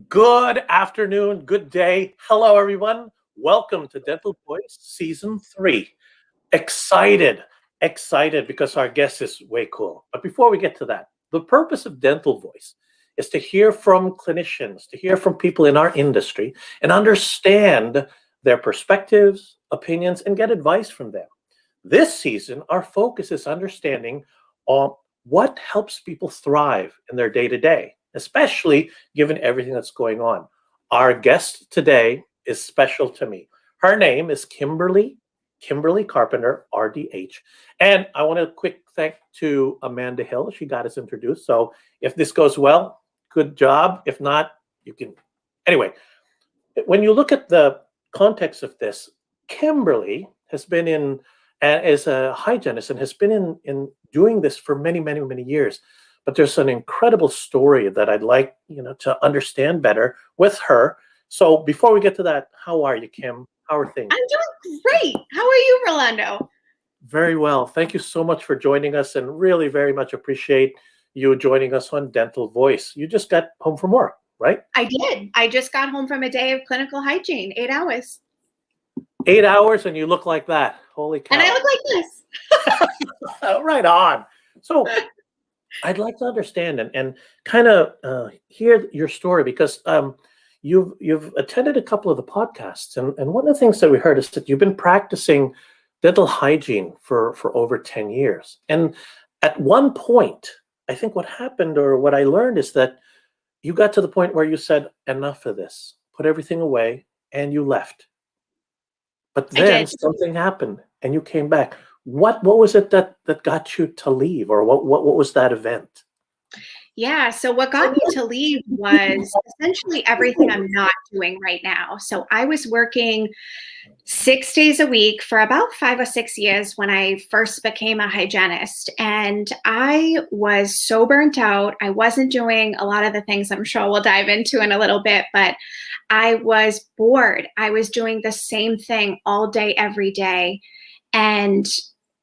Good afternoon, good day. Hello, everyone. Welcome to Dental Voice Season 3. Excited because our guest is way cool. But before we get to that, the purpose of Dental Voice is to hear from clinicians, to hear from people in our industry and understand their perspectives, opinions, and get advice from them. This season, our focus is understanding what helps people thrive in their day to day, especially given everything that's going on. Our guest today is special to me. Her name is Kimberly Carpenter, RDH. And I want to quick thank to Amanda Hill. She got us introduced. So if this goes well, good job. If not, you can. Anyway, when you look at the context of this, Kimberly has been in as a hygienist and has been in doing this for many years. But there's an incredible story that I'd like to understand better with her. So before we get to that, how are you, Kim? How are things? I'm doing great. How are you, Rolando? Very well. Thank you so much for joining us, and really very much appreciate you joining us on Dental Voice. You just got home from work, right? I did. I just got home from a day of clinical hygiene, 8 hours. 8 hours, and you look like that. Holy cow. And I look like this. Right on. So I'd like to understand and kind of hear your story, because you've attended a couple of the podcasts, and one of the things that we heard is that you've been practicing dental hygiene for over 10 years. And at one point, I think what happened, or what I learned, is that you got to the point where you said, enough of this, put everything away, and you left. But then something happened and you came back. What was it that got you to leave, or what was that event? Yeah, so what got me to leave was essentially everything I'm not doing right now. So I was working 6 days a week for about 5 or 6 years when I first became a hygienist. And I was so burnt out. I wasn't doing a lot of the things I'm sure we'll dive into in a little bit, but I was bored. I was doing the same thing all day, every day. And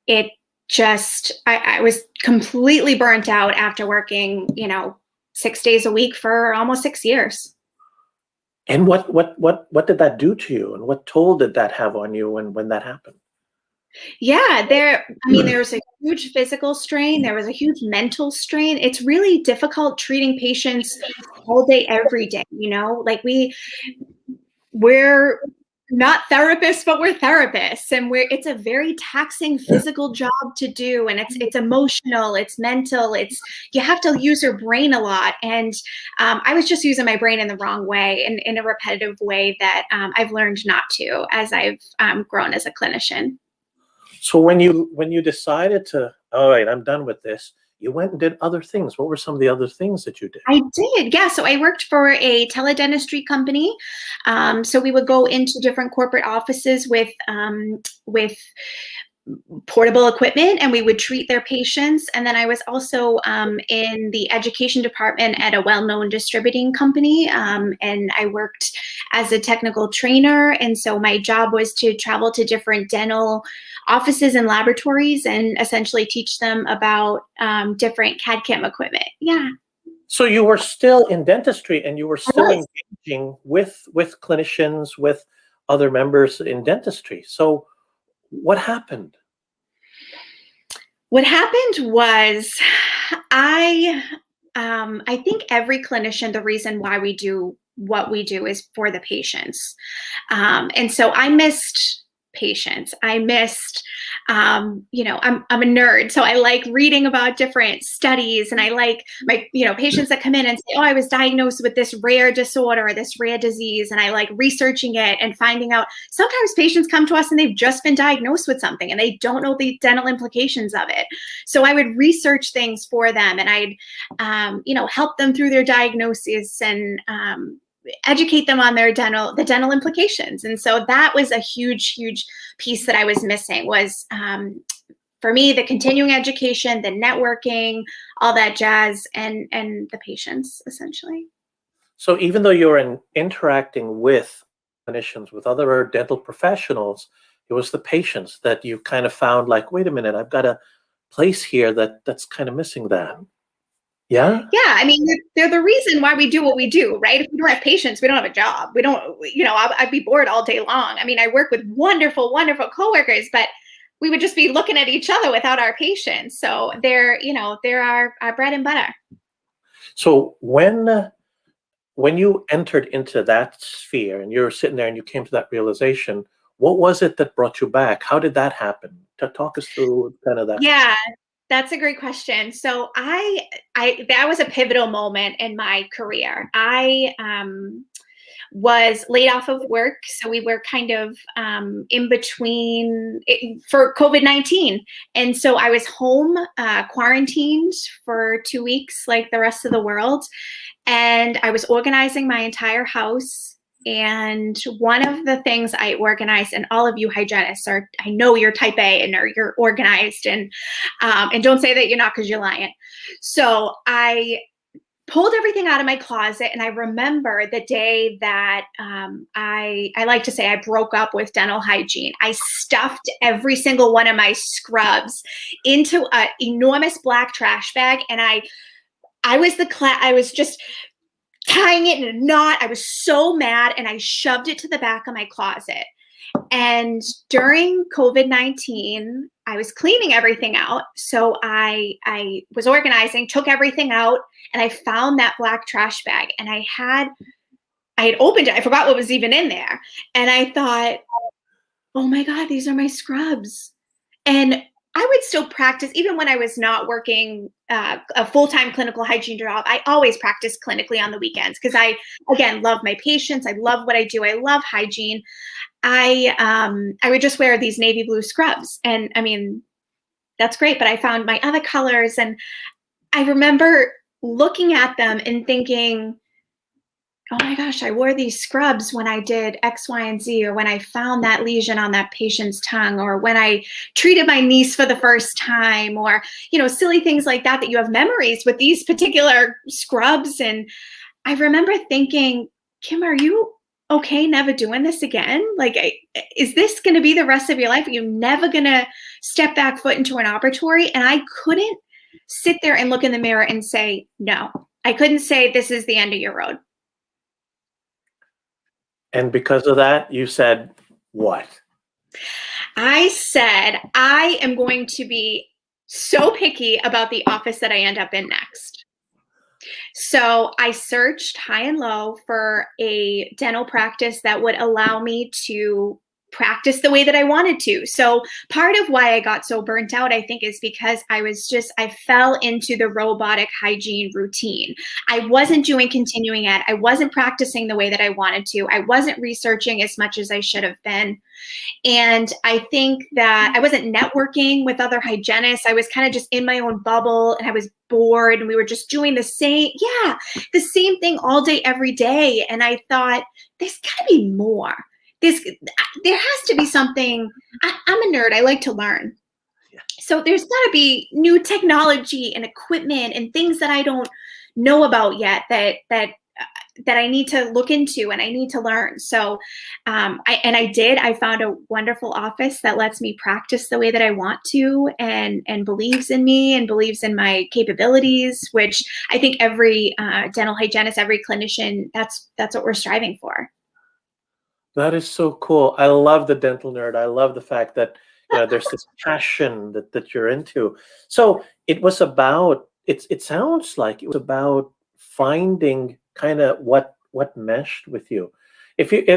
it just, I was completely burnt out after working, 6 days a week for almost 6 years. And what did that do to you, and what toll did that have on you when that happened? Yeah, there was a huge physical strain. There was a huge mental strain. It's really difficult treating patients all day, every day. Like we're not therapists, but we're therapists, and it's a very taxing physical job to do, and it's emotional, it's mental, you have to use your brain a lot, and I was just using my brain in the wrong way, in a repetitive way that I've learned not to as I've grown as a clinician. So when you decided to, all right, I'm done with this, you went and did other things. What were some of the other things that you did? I did, yeah. So I worked for a teledentistry company. So we would go into different corporate offices with portable equipment, and we would treat their patients. And then I was also in the education department at a well-known distributing company, and I worked as a technical trainer. And so my job was to travel to different dental offices and laboratories and essentially teach them about different CAD/CAM equipment. Yeah. So you were still in dentistry, and you were still engaging with clinicians, with other members in dentistry. So what happened? What happened was I think every clinician, the reason why we do what we do is for the patients. And so I missed patients. I missed, I'm a nerd. So I like reading about different studies, and I like my, patients that come in and say, oh, I was diagnosed with this rare disorder or this rare disease. And I like researching it and finding out. Sometimes patients come to us and they've just been diagnosed with something and they don't know the dental implications of it. So I would research things for them, and I'd, help them through their diagnosis and, educate them on the dental implications. And so that was a huge piece that I was missing, was for me, the continuing education, the networking, all that jazz, and the patients, essentially. So even though you're interacting with clinicians, with other dental professionals, it was the patients that you kind of found like, wait a minute, I've got a place here that's kind of missing that. Yeah. Yeah, I mean, they're the reason why we do what we do, right? If we don't have patients, we don't have a job. We don't, I'd be bored all day long. I mean, I work with wonderful, wonderful coworkers, but we would just be looking at each other without our patients. So they're our bread and butter. So when you entered into that sphere and you're sitting there and you came to that realization, what was it that brought you back? How did that happen? To talk us through kind of that. Yeah, that's a great question. So I that was a pivotal moment in my career. I was laid off of work, so we were kind of in between for COVID-19, and so I was home, quarantined for 2 weeks, like the rest of the world, and I was organizing my entire house. And one of the things I organized, and all of you hygienists are, I know you're type A and you're organized, and don't say that you're not because you're lying. So I pulled everything out of my closet, and I remember the day that I like to say I broke up with dental hygiene. I stuffed every single one of my scrubs into an enormous black trash bag, and I was just tying it in a knot. I was so mad, and I shoved it to the back of my closet. And during COVID-19, I was cleaning everything out. So I was organizing, took everything out, and I found that black trash bag. And I had opened it. I forgot what was even in there. And I thought, oh my God, these are my scrubs. And I would still practice, even when I was not working a full-time clinical hygiene job. I always practice clinically on the weekends because I, again, love my patients. I love what I do. I love hygiene. I would just wear these navy blue scrubs. And I mean, that's great, but I found my other colors. And I remember looking at them and thinking, oh my gosh, I wore these scrubs when I did X, Y, and Z, or when I found that lesion on that patient's tongue, or when I treated my niece for the first time, or, silly things like that, that you have memories with these particular scrubs. And I remember thinking, Kim, are you okay never doing this again? Like, is this going to be the rest of your life? Are you never going to step back foot into an operatory? And I couldn't sit there and look in the mirror and say, no. I couldn't say, this is the end of your road. And because of that, you said what? I said, I am going to be so picky about the office that I end up in next. So I searched high and low for a dental practice that would allow me to practice the way that I wanted to. So part of why I got so burnt out, I think, is because I fell into the robotic hygiene routine. I wasn't doing continuing ed. I wasn't practicing the way that I wanted to. I wasn't researching as much as I should have been. And I think that I wasn't networking with other hygienists. I was kind of just in my own bubble, and I was bored, and we were just doing the same thing all day, every day. And I thought, there's gotta be more. There has to be something. I'm a nerd. I like to learn. Yeah. So there's got to be new technology and equipment and things that I don't know about yet that I need to look into and I need to learn. So I found a wonderful office that lets me practice the way that I want to, and believes in me and believes in my capabilities, which I think every dental hygienist, every clinician, that's what we're striving for. That is so cool. I love the dental nerd. I love the fact that there's this passion that you're into. So it was about, it sounds like it was about finding kind of what meshed with you.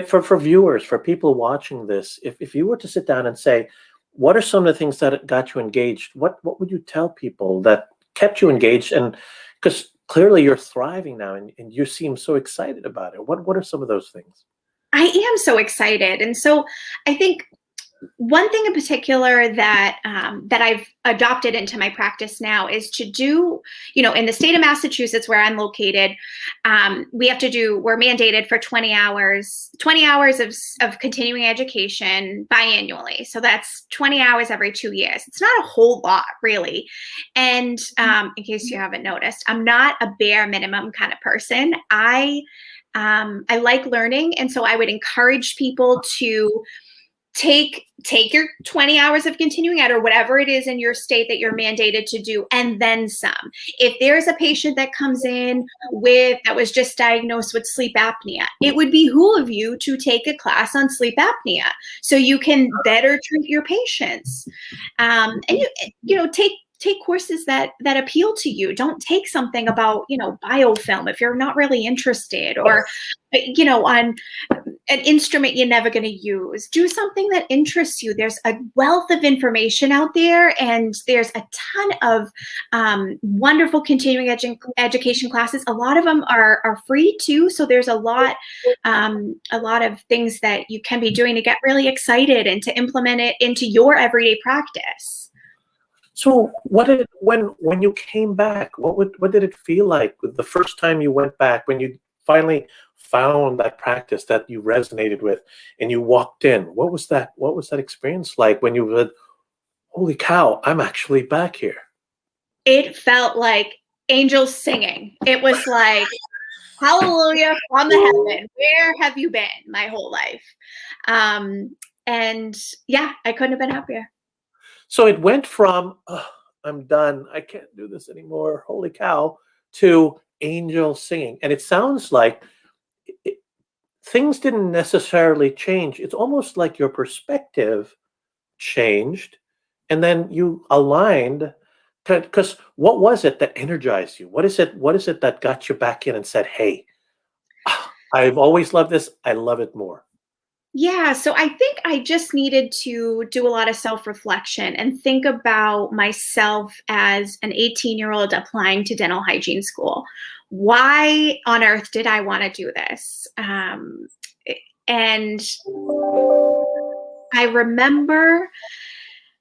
For viewers, for people watching this, if you were to sit down and say, what are some of the things that got you engaged? What would you tell people that kept you engaged? And because clearly you're thriving now and you seem so excited about it. What are some of those things? I am so excited. And so I think one thing in particular that I've adopted into my practice now is to do, in the state of Massachusetts where I'm located, we're mandated for 20 hours of continuing education biannually. So that's 20 hours every 2 years. It's not a whole lot, really. And in case you haven't noticed, I'm not a bare minimum kind of person. I like learning. And so I would encourage people to take your 20 hours of continuing ed or whatever it is in your state that you're mandated to do, and then some. If there's a patient that comes in that was just diagnosed with sleep apnea, it would behoove you to take a class on sleep apnea so you can better treat your patients. And take courses that appeal to you. Don't take something about, biofilm if you're not really interested, or, on an instrument you're never going to use. Do something that interests you. There's a wealth of information out there, and there's a ton of wonderful continuing education classes. A lot of them are free too. So there's a lot of things that you can be doing to get really excited and to implement it into your everyday practice. So when you came back, what did it feel like the first time you went back, when you finally found that practice that you resonated with and you walked in? What was that experience like when you said, holy cow, I'm actually back here? It felt like angels singing. It was like, hallelujah from the heaven. Where have you been my whole life? And yeah, I couldn't have been happier. So it went from, I'm done, I can't do this anymore, holy cow, to angel singing. And it sounds like things didn't necessarily change. It's almost like your perspective changed, and then you aligned. Because what was it that energized you? What is it that got you back in and said, hey, I've always loved this, I love it more? Yeah, so I think I just needed to do a lot of self-reflection and think about myself as an 18-year-old applying to dental hygiene school. Why on earth did I want to do this? And I remember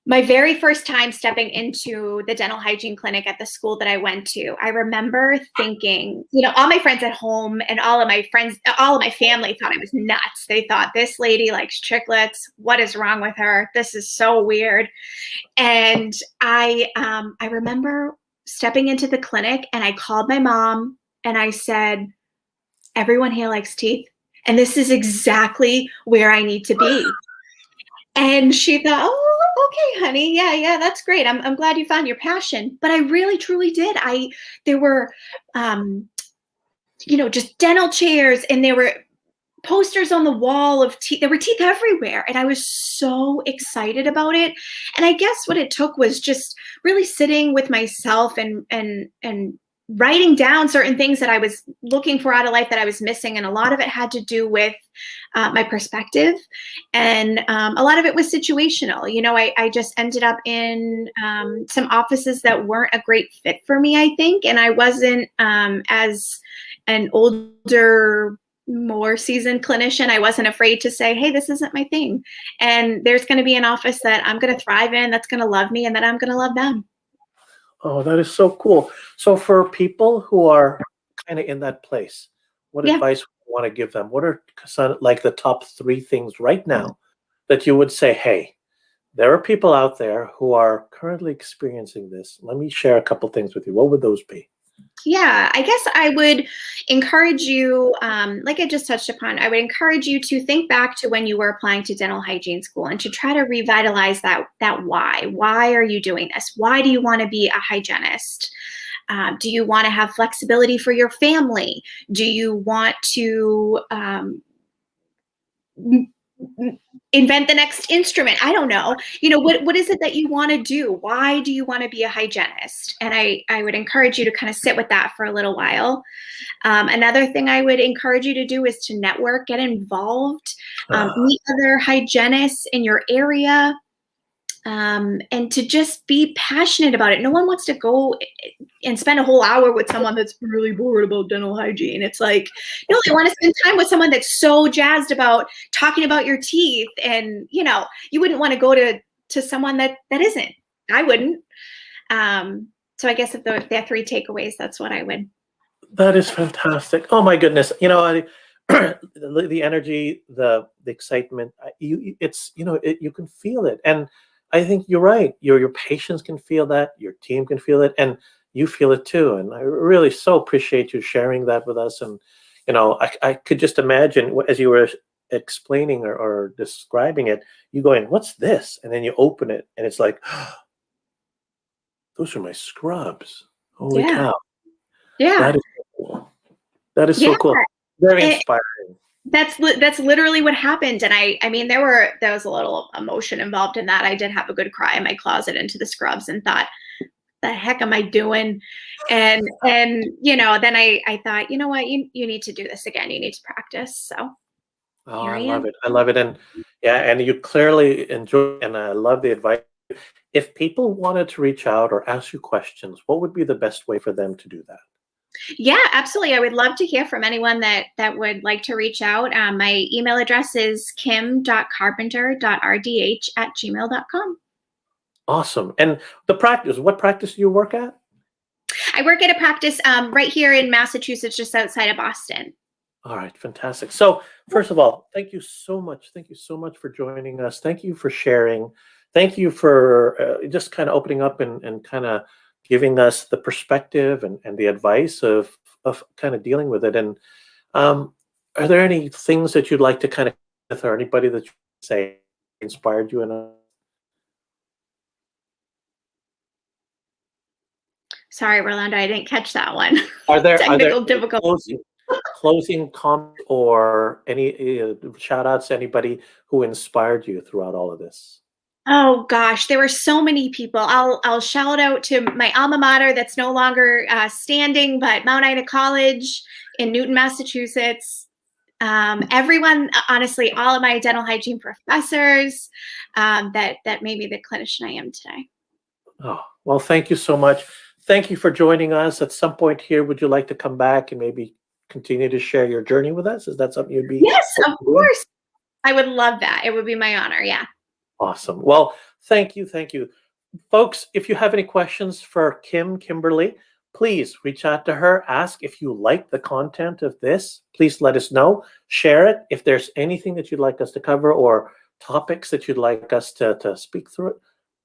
my very first time stepping into the dental hygiene clinic at the school that I went to. I remember thinking, all my friends at home and all of my family thought I was nuts. They thought, this lady likes chiclets. What is wrong with her? This is so weird. And I remember stepping into the clinic, and I called my mom and I said, everyone here likes teeth, and this is exactly where I need to be. And she thought, oh, okay, honey. Yeah, that's great. I'm glad you found your passion. But I really, truly did. There were, just dental chairs, and there were posters on the wall of teeth. There were teeth everywhere. And I was so excited about it. And I guess what it took was just really sitting with myself and writing down certain things that I was looking for out of life that I was missing. And a lot of it had to do with my perspective. And a lot of it was situational. I just ended up in some offices that weren't a great fit for me, I think. And I wasn't, as an older, more seasoned clinician, I wasn't afraid to say, hey, this isn't my thing. And there's going to be an office that I'm going to thrive in, that's going to love me, and that I'm going to love them. Oh, that is so cool. So for people who are kind of in that place, what advice would you want to give them? What are like the top 3 things right now that you would say, hey, there are people out there who are currently experiencing this. Let me share a couple things with you. What would those be? Yeah, I guess I would encourage you, like I just touched upon, I would encourage you to think back to when you were applying to dental hygiene school and to try to revitalize that why. Why are you doing this? Why do you want to be a hygienist? Do you want to have flexibility for your family? Do you want to invent the next instrument? I don't know. What is it that you want to do? Why do you want to be a hygienist? And I would encourage you to kind of sit with that for a little while. Another thing I would encourage you to do is to network, get involved, meet other hygienists in your area, and to just be passionate about it. No one wants to go and spend a whole hour with someone that's really bored about dental hygiene. It's like, no, they want to spend time with someone that's so jazzed about talking about your teeth. And, you wouldn't want to go to someone that isn't. I wouldn't. So I guess if there are 3 takeaways, that's what I would. That is fantastic. Oh my goodness. The energy, the excitement, you can feel it. And I think you're right. Your patients can feel that, your team can feel it, and you feel it too. And I really so appreciate you sharing that with us. And I could just imagine as you were explaining or describing it, you going, "What's this?" And then you open it, and it's like, "Those are my scrubs. Holy Yeah. cow! Yeah. That is so cool. That is Yeah. so cool. Very It, inspiring." that's literally what happened. And I mean, there was a little emotion involved in that. I did have a good cry in my closet into the scrubs and thought, the heck am I doing? And then I thought, you know what, you need to do this again. You need to practice. So Oh, here I I love am. it. I love it. And yeah, and you clearly enjoy, and I love the advice. If people wanted to reach out or ask you questions, what would be the best way for them to do that? Yeah, absolutely. I would love to hear from anyone that would like to reach out. My email address is kim.carpenter.rdh@gmail.com. Awesome. And the practice, what practice do you work at? I work at a practice right here in Massachusetts, just outside of Boston. All right, fantastic. So, first of all, thank you so much. Thank you so much for joining us. Thank you for sharing. Thank you for just kind of opening up and kind of giving us the perspective and the advice of kind of dealing with it. And um, are there any things that you'd like to kind of, or anybody that you say inspired you in a Sorry, Rolando, I didn't catch that one. are there Technical any difficulty. closing comments or any shout outs to anybody who inspired you throughout all of this? Oh gosh, there were so many people. I'll shout out to my alma mater that's no longer standing, but Mount Ida College in Newton, Massachusetts. Everyone, honestly, all of my dental hygiene professors that made me the clinician I am today. Oh, well, thank you so much. Thank you for joining us. At some point here, would you like to come back and maybe continue to share your journey with us? Is that something you'd be Yes, open of to doing? course. I would love that. It would be my honor. Yeah. Awesome. Well, thank you. Thank you. Folks, if you have any questions for Kimberly, please reach out to her. Ask if you like the content of this. Please let us know. Share it. If there's anything that you'd like us to cover or topics that you'd like us to speak through it,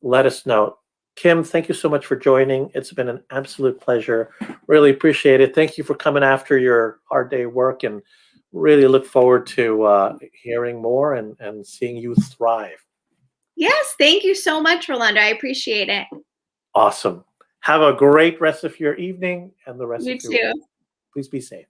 let us know. Kim, thank you so much for joining. It's been an absolute pleasure. Really appreciate it. Thank you for coming after your hard day work and really look forward to hearing more and seeing you thrive. Yes. Thank you so much, Rolando. I appreciate it. Awesome. Have a great rest of your evening and the rest You of your week. too. Please be safe.